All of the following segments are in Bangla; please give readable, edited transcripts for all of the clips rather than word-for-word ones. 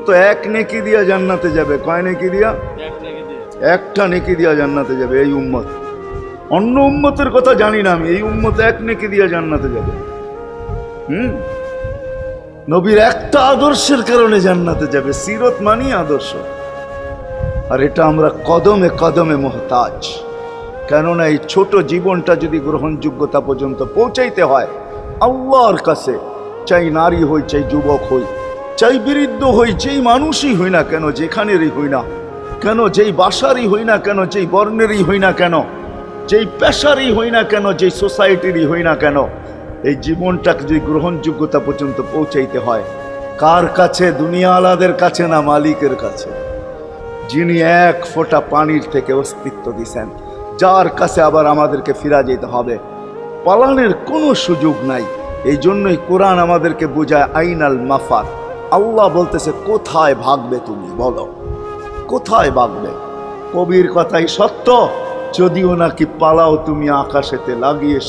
তো এক নেকি দিয়া জান্নাতে যাবে। কয় নেকি দিয়া? একটা নেকি দিয়া জান্নাতে যাবে এই উম্মত। অন্য উম্মতের কথা জানি না আমি, এই উম্মত এক নেকি দিয়া জান্নাতে যাবে। নবীর একটা আদর্শের কারণে জান্নাতে যাবে। সিরত মানি আদর্শ। আর এটা আমরা কদমে কদমে মুহতাজ। কেননা এই ছোট জীবনটা যদি গ্রহণযোগ্যতা পর্যন্ত পৌঁছাইতে হয় আল্লাহর কাছে, চাই নারী হই, চাই যুবক হই, চাই বৃদ্ধ হই, যেই মানুষই হই না কেন, যেখানেরই হই না কেন, যেই বাসারই হই না কেন, যেই বর্ণেরই হই না কেন, যেই পেশারই হই না কেন, যেই সোসাইটিরই হই না কেন, এই জীবনটাকে যদি গ্রহণযোগ্যতা পর্যন্ত পৌঁছাইতে হয় কার কাছে? দুনিয়া আলাদের কাছে না, মালিকের কাছে, যিনি এক ফোঁটা পানির থেকে অস্তিত্ব দিছেন, যার কাছে আবার আমাদেরকে ফিরা যেতে হবে। পালানের কোনো সুযোগ নাই। এই জন্যই কোরআন আমাদেরকে বোঝায় আইনাল মাফার। আল্লাহ বলতেছে কোথায় ভাগবে তুমি, বলো কোথায় ভাগবে? কবির কথাই সত্য, যদিও নাকি পালাও তুমি আকাশেতে লাগিয়ে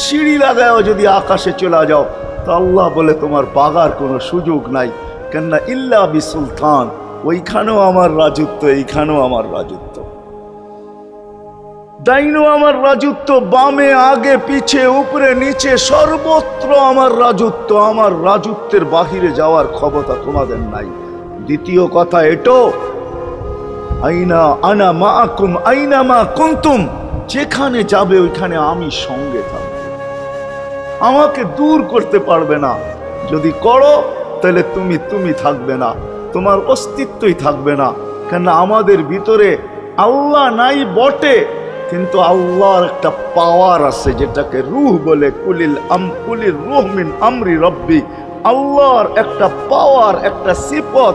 সিঁড়ি লাগাও যদি আকাশে চলে যাও, তো আল্লাহ বলে তোমার বাগার কোনো সুযোগ নাই। কেননা ইল্লা বি সুলতান, ওইখানেও আমার রাজত্ব, এইখানেও আমার রাজত্ব, ডাইনো আমার রাজত্ব, বামে আগে পিছে উপরে নিচে সর্বত্র আমার রাজত্ব। আমার রাজত্বের বাহিরে যাওয়ার ক্ষমতা তোমাদের নাই। দ্বিতীয় কথা এটো, আইনা আনা মাআকুম আইনা মা কুনতুম, যেখানে যাবে ওইখানে আমি সঙ্গে থাকব। আমাকে দূর করতে পারবে না। যদি করো তাহলে তুমি থাকবে না, তোমার অস্তিত্বই থাকবে না। কেন আমাদের ভিতরে আল্লাহ নাই বটে, কিন্তু আল্লাহর একটা পাওয়ার আছে যেটাকে রূহ বলে। কুলির রূহ মিন আমরি রব্বি। আল্লাহর একটা পাওয়ার, একটা সিফত,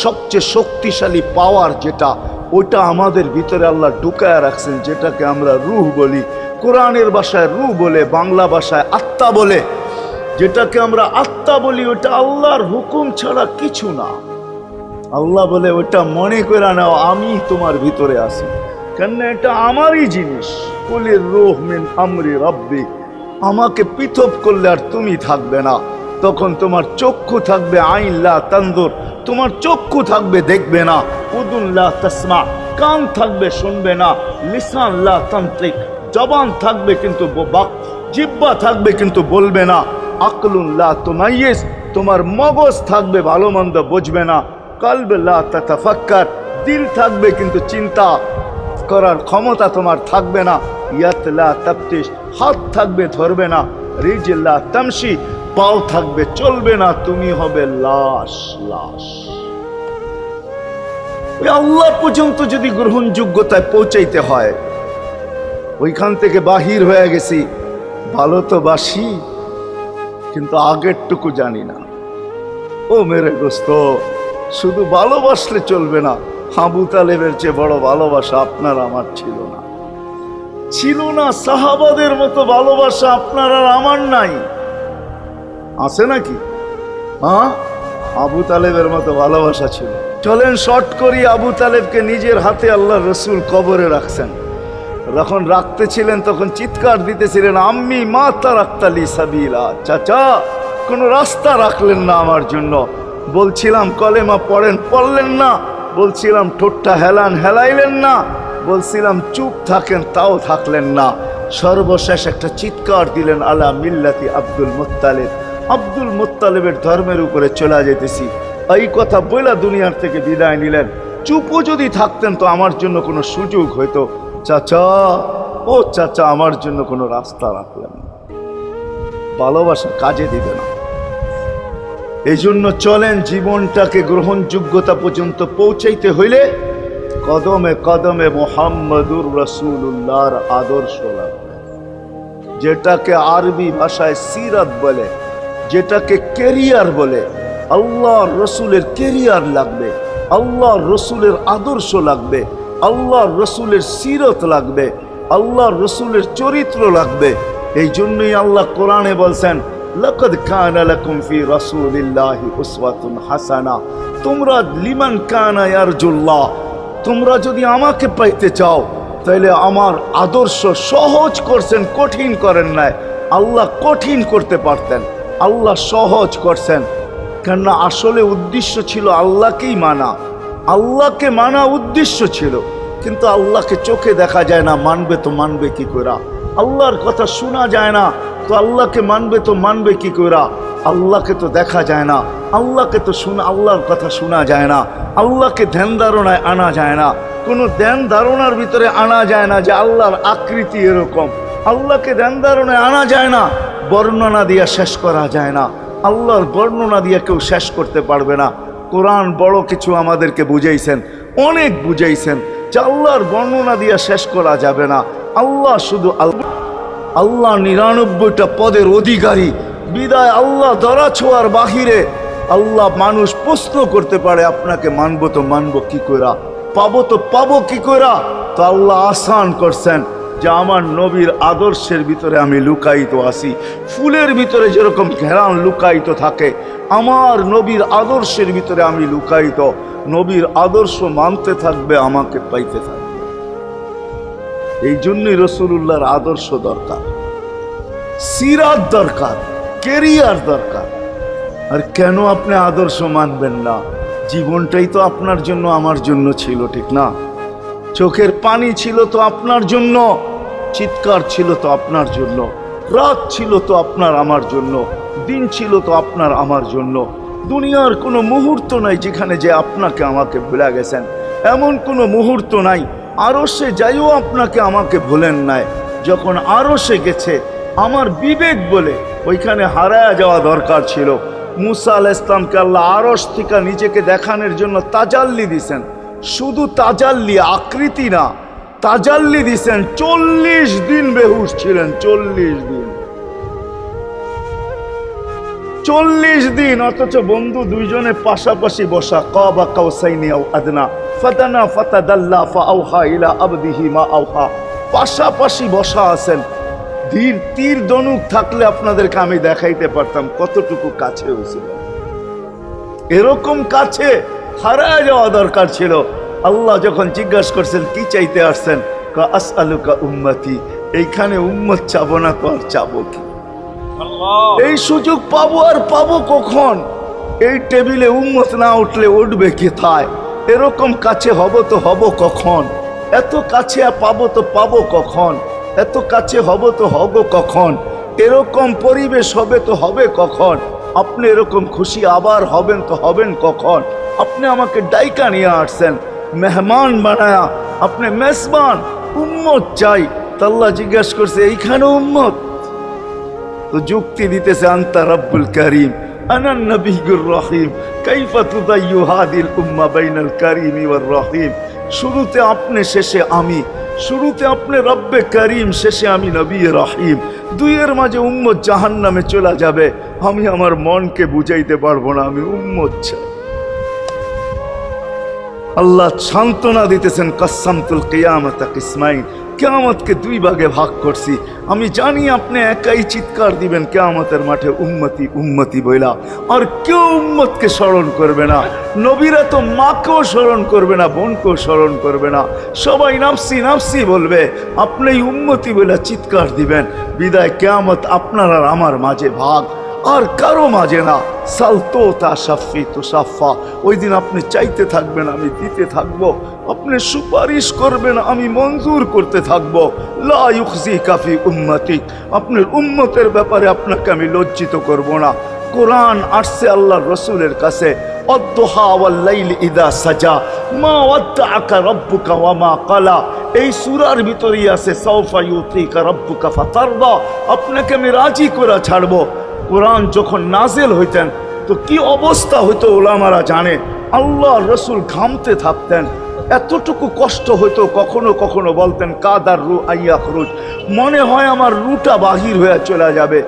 সবচেয়ে শক্তিশালী পাওয়ার যেটা, ওইটা আমাদের ভিতরে আল্লাহ ঢুকায় রাখছেন, যেটাকে আমরা রূহ বলি। কোরআনের ভাষায় রূহ বলে, বাংলা ভাষায় আত্মা বলে। যেটাকে আমরা আত্মা বলি ওটা আল্লাহর হুকুম ছাড়া কিছু না। আল্লাহ বলে ওটা মনে করে নাও আমি তোমার ভিতরে আছি, কেন এটা আমারই জিনিস। কুলির রূহ মিন আমরি রব্বি। আমাকে পৃথক করলে আর তুমি থাকবে না। তখন তোমার চক্ষু থাকবে আইন লা তানজুর, তোমার চক্ষু থাকবে দেখবে না। উদুন লা তাসমা, কান থাকবে শুনবে না। লিসান লা তান্তিক, জবান থাকবে কিন্তু জিহ্বা থাকবে কিন্তু বলবে না। আকলুন লা তুমাইয়িজ, তোমার মগজ থাকবে ভালো মন্দ বুঝবে না। কলব লা তাতাফাক্কার, দিল থাকবে কিন্তু চিন্তা করার ক্ষমতা তোমার থাকবে না। ইয়াত লা তাফতিশ, হাত থাকবে ধরবে না। রিজল লা তামশি, পাও থাকবে চলবে না। তুমি হবে লাশ। ওই আল্লাহ পর্যন্ত যদি গ্রহণযোগ্যতায় পৌঁছাইতে হয়, ওইখান থেকে বাহির হয়ে গেছি। ভালো তো বাসি, কিন্তু আগেরটুকু জানি না। ও মেরে দোস্ত, শুধু ভালোবাসলে চলবে না। আবু তালেবের চেয়ে বড় ভালোবাসা আপনার আমার ছিল না। সাহাবাদের মতো ভালোবাসা আপনার আর আমার নাই। আছে নাকি? হ্যাঁ, আবু তালেবের মতো ভালোবাসা ছিল। চলেন শর্ট করি। আবু তালেবকে নিজের হাতে আল্লাহ রসুল কবরে রাখছেন। যখন রাখতেছিলেন তখন চিৎকার দিতেছিলেন, আম্মি মা তারাক্তালি সাবিলা, চাচা কোনো রাস্তা রাখলেন না আমার জন্য। বলছিলাম কলেমা পড়েন, পড়লেন না। বলছিলাম ঠোঁটটা হেলাইলেন না। বলছিলাম চুপ থাকেন, তাও থাকলেন না। সর্বশেষ একটা চিৎকার দিলেন, আলা মিল্লাতি আব্দুল মুত্তালিব। আব্দুল মুত্তালিবের ধর্মের উপরে চলে যেতেছি। এই কথা বইলা দুনিয়ার থেকে বিদায় নিলেন। চুপও যদি থাকতেন তো আমার জন্য কোনো সুযোগ হইতো। চাচা, ও চাচা, আমার জন্য কোনো রাস্তা রাখলেন না। ভালোবাসা কাজে দিবে না। এই জন্য চলেন, জীবনটাকে গ্রহণযোগ্যতা পর্যন্ত পৌঁছাইতে হইলে কদমে কদমে মুহাম্মদুর রাসূলুল্লাহর আদর্শ লাগবে। যেটাকে আরবি ভাষায় সিরাত বলে, যেটাকে কেরিয়ার বলে। আল্লাহর রসুলের কেরিয়ার লাগবে, আল্লাহর রসুলের আদর্শ লাগবে, আল্লাহর রসুলের সিরত লাগবে, আল্লাহর রসুলের চরিত্র লাগবে। এই জন্যই আল্লাহ কোরআনে বলছেন, লাকাদ কানা লাকুম ফি রাসূলিল্লাহি উসওয়াতুন হাসানা। তোমরা লিমান কানা ইয়ারজুল্লাহ, তোমরা যদি আমাকে পাইতে চাও তাহলে আমার আদর্শ সহজ করছেন, কঠিন করেন নাই। আল্লাহ কঠিন করতে পারতেন, আল্লাহ সহজ করছেন। কেননা আসলে উদ্দেশ্য ছিল আল্লাহকেই মানা, আল্লাহকে মানা উদ্দেশ্য ছিল। কিন্তু আল্লাহকে চোখে দেখা যায় না, মানবে তো মানবে কি করে? আল্লাহর কথা শোনা যায় না, তো আল্লাহকে মানবে তো মানবে কি করে? আল্লাহকে তো দেখা যায় না, আল্লাহকে তো আল্লাহর কথা শোনা যায় না, আল্লাহকে ধ্যান ধারণায় আনা যায় না, কোনো ধ্যান ধারণার ভিতরে আনা যায় না যে আল্লাহর আকৃতি এরকম। আল্লাহকে ধ্যান ধারণায় আনা যায় না, বর্ণনা দিয়া শেষ করা যায় না। আল্লাহর বর্ণনা দিয়ে কেউ শেষ করতে পারবে না। কোরআন বড় কিছু আমাদেরকে বুঝাইছেন, অনেক বুঝাইছেন যে আল্লাহর বর্ণনা দিয়ে শেষ করা যাবে না। আল্লাহ শুধু আল্লাহ 99টা পদের অধিকারী, বিদায় আল্লাহ ধরা ছোঁয়ার বাহিরে। আল্লাহ মানুষ প্রশ্ন করতে পারে আপনাকে মানবো তো মানবো কি কইরা, পাবো তো পাবো কি কইরা? তো আল্লাহ আসান করছেন যে আমার নবীর আদর্শের ভিতরে আমি লুকায়িত আছি। ফুলের ভিতরে যেরকম ঘেরান লুকায়িত থাকে, আমার নবীর আদর্শের ভিতরে আমি লুকায়িত। নবীর আদর্শ মানতে থাকবে, আমাকে পাইতে থাকবে। এই জন্যই রাসূলুল্লাহর আদর্শ দরকার, সিরাত দরকার, কেরিয়ার দরকার। আর কেন আপনি আদর্শ মানবেন না? জীবনটাই তো আপনার জন্য আমার জন্য ছিল, ঠিক না? চোখের পানি ছিল তো আপনার জন্য, চিৎকার ছিল তো আপনার জন্য, রাত ছিল তো আপনার আমার জন্য, দিন ছিল তো আপনার আমার জন্য। দুনিয়ার কোনো মুহূর্ত নাই যেখানে যে আপনাকে আমাকে ভুলে গেছেন, এমন কোনো মুহূর্ত নাই। আরশে যাইও আপনাকে আমাকে ভুলেন নাই। যখন আরশে গেছে আমার বিবেক বলে ওইখানে হারায়া যাওয়া দরকার ছিল। মুসা আলাইহিস সালামকে আল্লাহ আরশ থেকে নিজেকে দেখানোর জন্য তাজাল্লি দিছেন। শুধু তাজাল্লি, আকৃতি না, তাজাল্লি দিছেন। 40 দিন বেহুশ ছিলেন, 40 দিন, 40 দিন। অথচ বন্ধু দুইজনে পাশাপাশি বসা, কাবা কাউসাইনি আও আদনা ফাদানা ফাতাদাল্লা ফাআওহা ইলা আবদিহি মা আওহা, পাশাপাশি বসা আছেন। তীর ধনুক থাকলে আপনাদেরকে আমি দেখাইতে পারতাম কতটুকু কাছে হয়েছিল। এরকম কাছে হারায় যাওয়া দরকার ছিল। আল্লাহ যখন জিজ্ঞাসা করছেন কি চাইতে আসছেন, আসআলুকা উম্মতি, এইখানে উম্মত চাবো না তো আর চাবো কি? এই সুযোগ পাবো আর পাবো কখন? এই টেবিলে উম্মত না উঠলে উঠবে কোথায়? এরকম কাছে হব তো হব কখন? এত কাছে পাবো তো পাবো কখন? এত কাছে হব তো হব কখন? এরকম পরিবেশ হবে তো হবে কখন? আপনি এরকম খুশি আবার হবেন তো হবেন কখন? আপনি আমাকে ডাইকা নিয়ে আসছেন, মেহমান বানায়া, আপনি মেজবান, উম্মত চাই। আল্লাহ জিজ্ঞাসা করছে এইখানে উম্মত? তো যুক্তি দিতেছে আনতা রব্বুল করিম আনান নবিয়্যুর রহিম কাইফা তুদাইয়ু হাদিল উম্মাহ বাইনাল কারীমি ওয়ার রহিম। শুরুতে আপনি, শেষে আমি। শুরুতে আপনি রব্বে করিম, শেষে আমি নবী রহিম। দুইয়ের মাঝে উম্মত জাহান্নামে চলে যাবে। আমি আমার মনকে বুঝাইতে পারবো না, আমি উম্মত চাই। আল্লাহ সান্ত্বনা দিতেছেন কাসসামতুল কিয়ামাতা কিসমাইন, কিয়ামতকে দুই ভাগে ভাগ করছি। আমি জানি আপনি একাই চিৎকার দিবেন কিয়ামতের মাঠে উম্মতি উম্মতি বইলা, আর কেউ উম্মতকে স্মরণ করবে না। নবীরা তো মাকেও স্মরণ করবে না, বোনকেও স্মরণ করবে না, সবাই নাফসি নাফসি বলবে। আপনি উম্মতি বইলা চিৎকার দিবেন। বিদায় কিয়ামত আপনার আর আমার মাঝে ভাগ, আর কারো মাঝে না। সালতো তা সাফি তো সাফা, ওই দিন আপনি চাইতে থাকবেন, আমি দিতে থাকবো। আপনি সুপারিশ করবেন, আমি মঞ্জুর করতে থাকবো। লা ইউখজি কাফি উম্মতিক, আপনার উম্মতের ব্যাপারে আপনাকে আমি লজ্জিত করব না। কোরআন আসছে আল্লাহর রসুলের কাছে, অদ্দুহা ওয়াল লাইলি ইদা সাজা মা ওয়াদ্দাআকা রাব্বুকা ওয়া মা ক্বালা। এই সূরার ভিতরেই আছে সাউফা ইউতিকা রাব্বুকা ফাতারদা, আপনাকে আমি রাজি করে ছাড়বো। কোরআন যখন নাজেল হইতেন তো কি অবস্থা হইতো ওলামারা জানে। আল্লাহ রসুল ঘামতে থাকতেন, এতটুকু কষ্ট হইতো। কখনো কখনো বলতেন কাদার রু আইয়া খরুজ, মনে হয় আমার রুটা বাহির হয়ে চলে যাবে।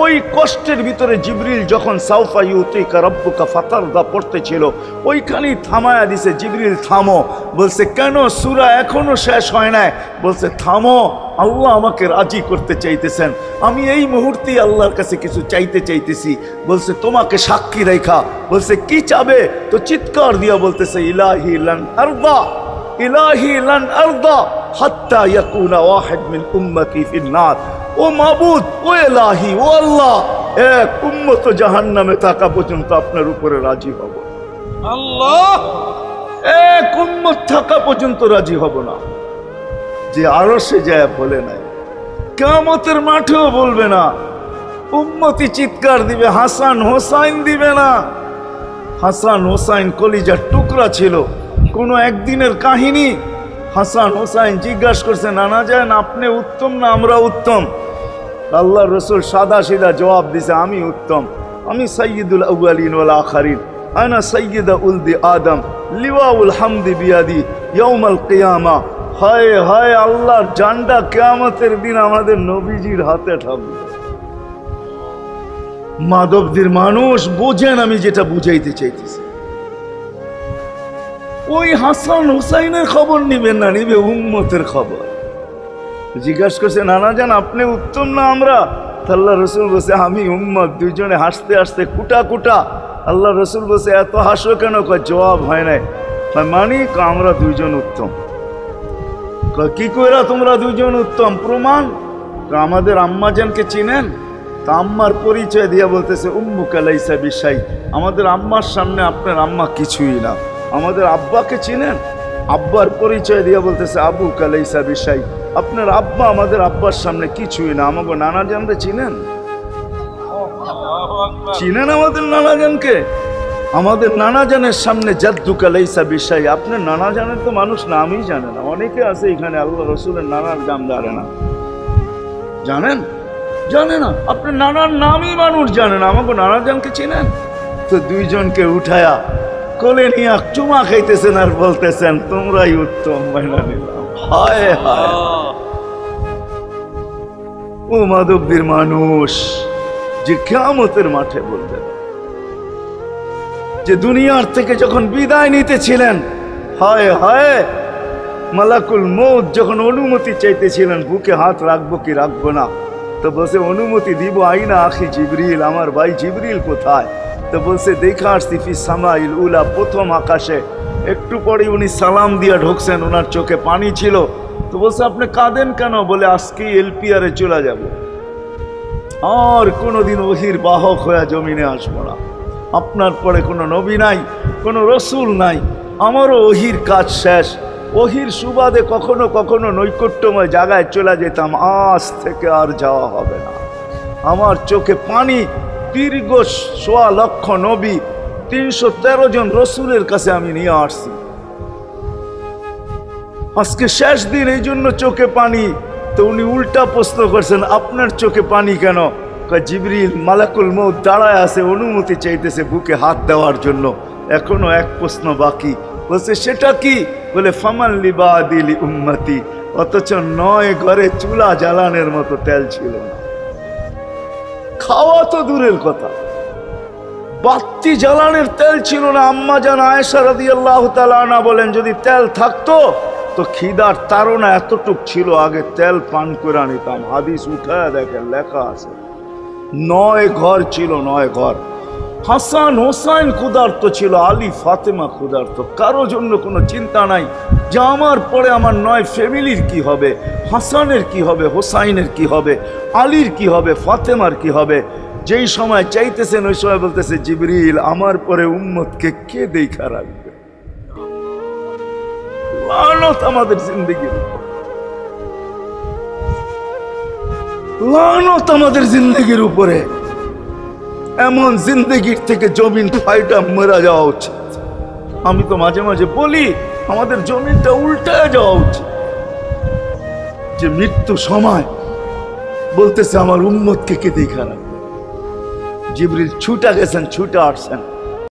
ওই কষ্টের ভিতরে জিবরিল যখন সাউফা ইউতিকা রাব্বুকা ফাতারদা পড়তেছিল, ওইখানেই থামায়া দিছে, জিবরিল থামো। বলছে কেন? সূরা এখনো শেষ হয় নাই। বলছে থামো, আল্লাহ আমাকে রাজি করতে চাইতেছেন, আমি এই মুহূর্তেই আল্লাহর কাছে কিছু চাইতে চাইতেছি। বলছে তোমাকে সাক্ষী রেখা। বলছে কি চাবে? তো চিৎকার দিয়া বলতেছে ইলাহি লান আরদা, ইলাহি লান আরদা হাত্তা ইয়াকুনা ওয়াহিদ মিন উম্মতি ফিন নার। ও মাবুদ, ও ইলাহি, ও আল্লাহ, এক উম্মত জাহান্নামে থাকা পর্যন্ত আপনার উপরে রাজি হব। আল্লাহ, এক উম্মত থাকা পর্যন্ত রাজি হব না। যে আরশে যায় বলে নাই, কিয়ামতের মাঠেও বলবে না। উম্মতি চিৎকার দিবে, হাসান হোসাইন দিবে না। হাসান হোসাইন কলিজার টুকরা ছিল, কোনো একদিনের কাহিনী। হাসান হোসাইন জিজ্ঞাসা করছে, নানা যান আপনি উত্তম না আমরা উত্তম? আল্লাহ রসুল সাদা সিধা জবাব দিছে, আমি উত্তম, আমি সাইয়্যিদুল আউয়ালিন ওয়াল আখিরিন, আনা সাইয়্যিদা উলদি আদম, লিওয়াউল হামদি বিয়াদি ইয়াউমাল কিয়ামা। হায় হায়, আল্লাহর জান্ডা কিয়ামতের দিন আমাদের নবীজির হাতে থাকবে। মাধবদীর মানুষ বোঝেন আমি যেটা বুঝাইতে চাইতেছি। ওই হাসান হুসাইনের খবর নিবেন না, নিবে উম্মতের খবর। জিজ্ঞাসা করছে, নানা জান আপনি উত্তম না আমরা? আল্লাহ রসুল বলছে, আমি উম্মত। দুইজনে হাসতে হাসতে কুটা কুটা। আল্লাহ রসুল বলছে, এত হাসো কেন? জবাব হয় নাই। মানি আমরা দুইজন উত্তম। কি কইরা তোমরা দুইজন উত্তম? প্রমাণ। আমাদের আম্মা জানকে চিনেন? তা আম্মার পরিচয় দিয়া বলতেছে, উম্মুকা লাইসা বিশাই, আমাদের আম্মার সামনে আপনার আম্মা কিছুই না। আমাদের আব্বাকে চিনেন? আব্বার পরিচয় দিয়া বলতেছে, আবুকা লাইসা বিশাই, আপনার আব্বা আমাদের আব্বার সামনে কিছুই না। আমাকে নানা জানরে চিনেন? চিনেন আমাদের নানা জানকে? আমাদের নানা জানের সামনে জাদ্দুকা লাইসা বিশাই, আপনার নানা জানের তো মানুষ নামই জানে না। অনেকে আছে এখানে আল্লাহ রসুলের নানার নাম জানে না। জানেন? জানে না। আপনার নানার নামই মানুষ জানে না। আমাকে নানা জানকে চিনেন? তো দুইজনকে উঠায়া কোলে নিয়ে চুমা খাইতেছেন আর বলতেছেন, তোমরাই উত্তম, মাইনা নিলাম। হায় হায়, ও মাধবদীর মানুষ যে কিয়ামতের মাঠে বলবেন, যে দুনিয়ার থেকে যখন বিদায় নিতেছিলেন, হায় হায়, মালাকুল মউত যখন অনুমতি চাইতেছিলেন, বুকে হাত রাখবো কি রাখবো না, তো বলছে অনুমতি দিব। আইনা আখি জিবরিল, আমার ভাই জিবরিল কোথায়? তো বলছে, দেখা আসছি ফি সামাইল উলা, প্রথম আকাশে। একটু পরে উনি সালাম দিয়া ঢুকছেন, ওনার চোখে পানি ছিল। তো বলছে, আপনি কাঁদেন কেন? বলে, আজকেই এলপিআরে চলে যাব, আর কোনোদিন ওহির বাহক হয়ে জমিনে আসবো না। আপনার পরে কোনো নবী নাই, কোনো রসুল নাই, আমারও ওহির কাজ শেষ। ওহির সুবাদে কখনো কখনো নৈকট্যময় জায়গায় চলে যেতাম, আজ থেকে আর যাওয়া হবে না। আমার চোখে পানি। দীর্ঘ ১.৫ লক্ষ নবী, ৩১৩ জন রসুলের কাছে আমি নিয়ে আসছি। আজকে শেষ দিন, এই জন্য চোখে পানি। তো উনি উল্টা প্রশ্ন করছেন, আপনার চোখে পানি কেন? জিবরিল মালাকুল মউত দাঁড়ায় আছে, অনুমতি চাইতেছে বুকে হাত দেওয়ার জন্য। এখনো এক প্রশ্ন বাকি। বলছে, সেটা কি? বলে, ফামান লিবাদিলি উম্মতি। অথচ ৯ ঘরে চুলা জ্বালানোর মতো তেল ছিল না। খাওয়া তো দূরের কথা, বাতি জ্বালানোর তেল ছিল না। আম্মা জান আয়েশা রাদিয়াল্লাহু তাআলা আনহা বলেন, যদি তেল থাকতো তো খিদার তাড়না এতটুক ছিল, আগে তেল পান করে নিতাম। হাদিস উঠায় দেখেন, লেখা আছে ৯ ঘর ছিল, ৯ ঘর। হাসান হোসাইন ক্ষুধার্ত ছিল, আলী ফাতেমা ক্ষুধার্ত। কারো জন্য কোনো চিন্তা নাই যে আমার পরে আমার ৯ ফ্যামিলির কি হবে, হাসানের কি হবে, হোসাইনের কি হবে, আলীর কি হবে, ফাতেমার কি হবে। যেই সময় চাইতেছেন ওই সময় বলতেছে, জিবরিল আমার পরে উম্মতকে কে দেখা রাখবে? লানত আমাদের জিন্দেগির উপর, লানত আমাদের জিন্দেগির উপরে। এমন জিন্দেগির থেকে জমিন ফাইটা মরা যাওয়া উচিত। আমি তো মাঝে মাঝে বলি, আমাদের জমিনটা উল্টায় যাওয়া উচিত। যে মৃত্যু সময় বলতেছে, আমার উম্মতকে কে দেখা রাখবে? জিবরিল ছুটা গেছেন, ছুটা আসছেন।